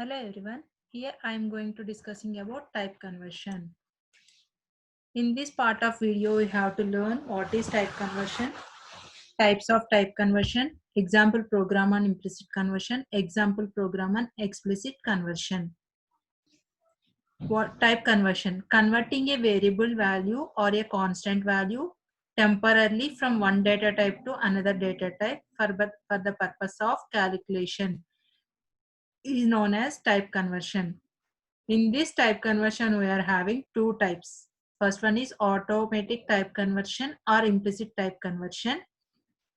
Hello everyone. Here I am going to discussing about type conversion. In this part of video we have to learn what is type conversion, types of type conversion, example program on implicit conversion, example program on explicit conversion. What type conversion? Converting a variable value or a constant value temporarily from one data type to another data type for the purpose of calculation is known as type conversion. In this type conversion, we are having two types. First one is automatic type conversion or implicit type conversion.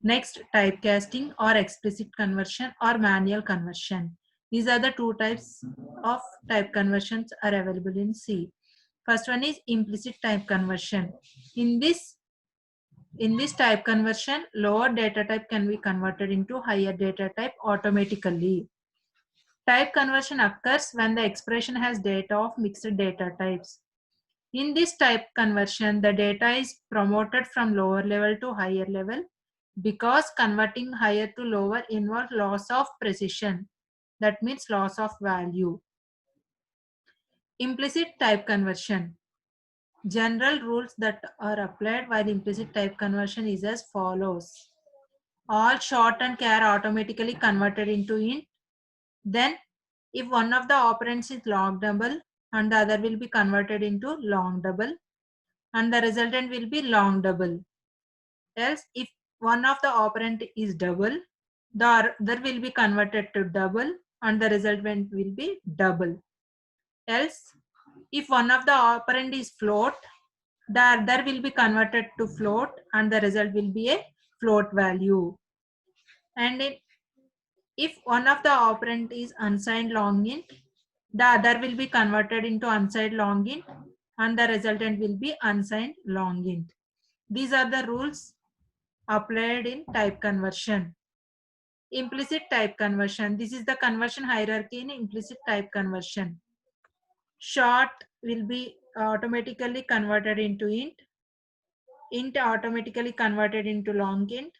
Next, typecasting or explicit conversion or manual conversion. These are the two types of type conversions are available in C. First one is implicit type conversion. In this type conversion, lower data type can be converted into higher data type automatically. Type conversion occurs when the expression has data of mixed data types. In this type conversion, the data is promoted from lower level to higher level because converting higher to lower involves loss of precision. That means loss of value. Implicit type conversion. General rules that are applied while implicit type conversion is as follows. All short and char automatically converted into int. Then if one of the operands is long double and the other will be converted into long double and the resultant will be long double. Else if one of the operand is double, the other will be converted to double and the resultant will be double. Else if one of the operand is float, the other will be converted to float and the result will be a float value. And if one of the operand is unsigned long int, the other will be converted into unsigned long int and the resultant will be unsigned long int. These are the rules applied in type conversion. Implicit type conversion. This is the conversion hierarchy in implicit type conversion. Short will be automatically converted into int. Int automatically converted into long int.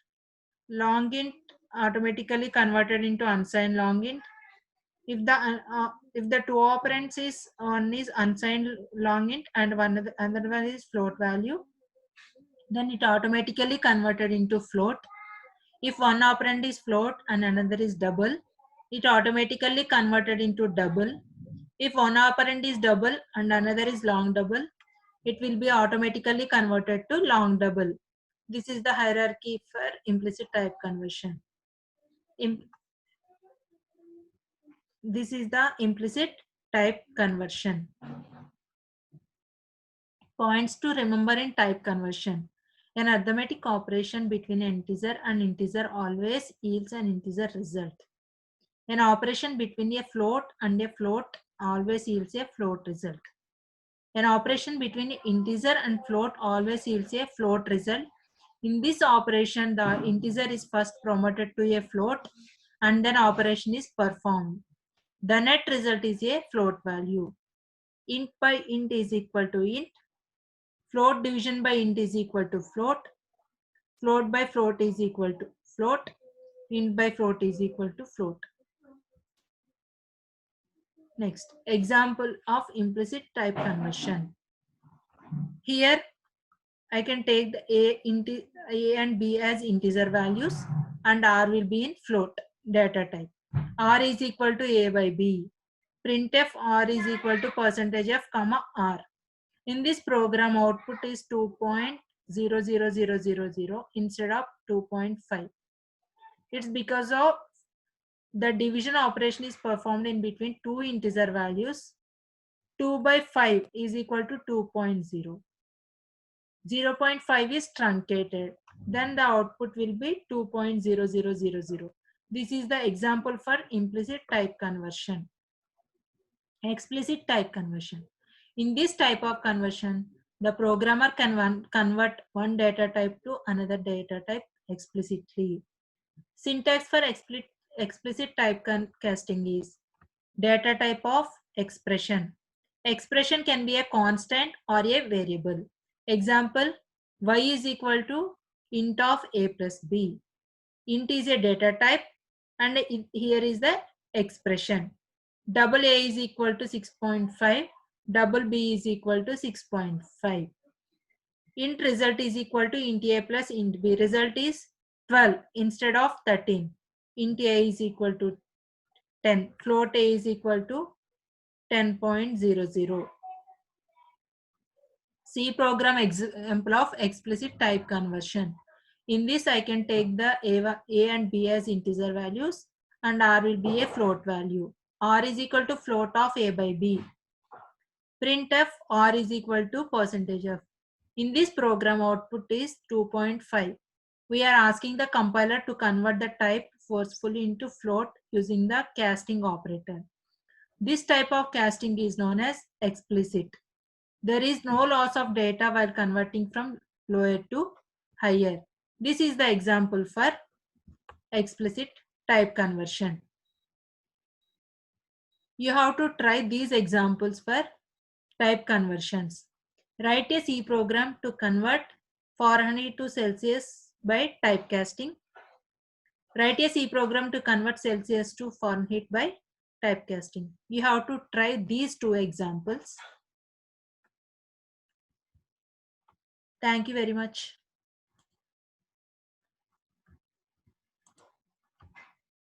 Long int automatically converted into unsigned long int. If the two operands is one is unsigned long int and another one is float value, then it automatically converted into float. If one operand is float and another is double, it automatically converted into double. If one operand is double and another is long double, it will be automatically converted to long double. This is the hierarchy for implicit type conversion. This is the implicit type conversion. Points to remember in type conversion. An arithmetic operation between an integer and integer always yields an integer result. An operation between a float and a float always yields a float result. An operation between integer and float always yields a float result. In this operation, the integer is first promoted to a float and then operation is performed. The net result is a float value. Int by int is equal to int. Float division by int is equal to float. Float by float is equal to float. Int by float is equal to float. Next, example of implicit type conversion. Here, I can take the A and B as integer values and R will be in float data type. R is equal to A by B. Printf R is equal to percentage of comma R. In this program, output is 2.00000 instead of 2.5. It's because of the division operation is performed in between two integer values. 2 by 5 is equal to 2.0. 0.5 is truncated. Then the output will be 2.0000. This is the example for implicit type conversion. Explicit type conversion. In this type of conversion, the programmer can convert one data type to another data type explicitly. Syntax for explicit type casting is data type of expression. Expression can be a constant or a variable. Example, y is equal to int of a plus b. Int is a data type and here is the expression. double A is equal to 6.5, double B is equal to 6.5. Int result is equal to int A plus int B. Result is 12 instead of 13. Int A is equal to 10. Float A is equal to 10.00. C program example of explicit type conversion. In this, I can take the A and B as integer values and R will be a float value. R is equal to float of A by B. Printf R is equal to percentage of. In this program, output is 2.5. We are asking the compiler to convert the type forcefully into float using the casting operator. This type of casting is known as explicit. There is no loss of data while converting from lower to higher. This is the example for explicit type conversion. You have to try these examples for type conversions. Write a C program to convert Fahrenheit to Celsius by typecasting. Write a C program to convert Celsius to Fahrenheit by typecasting. You have to try these two examples. Thank you very much.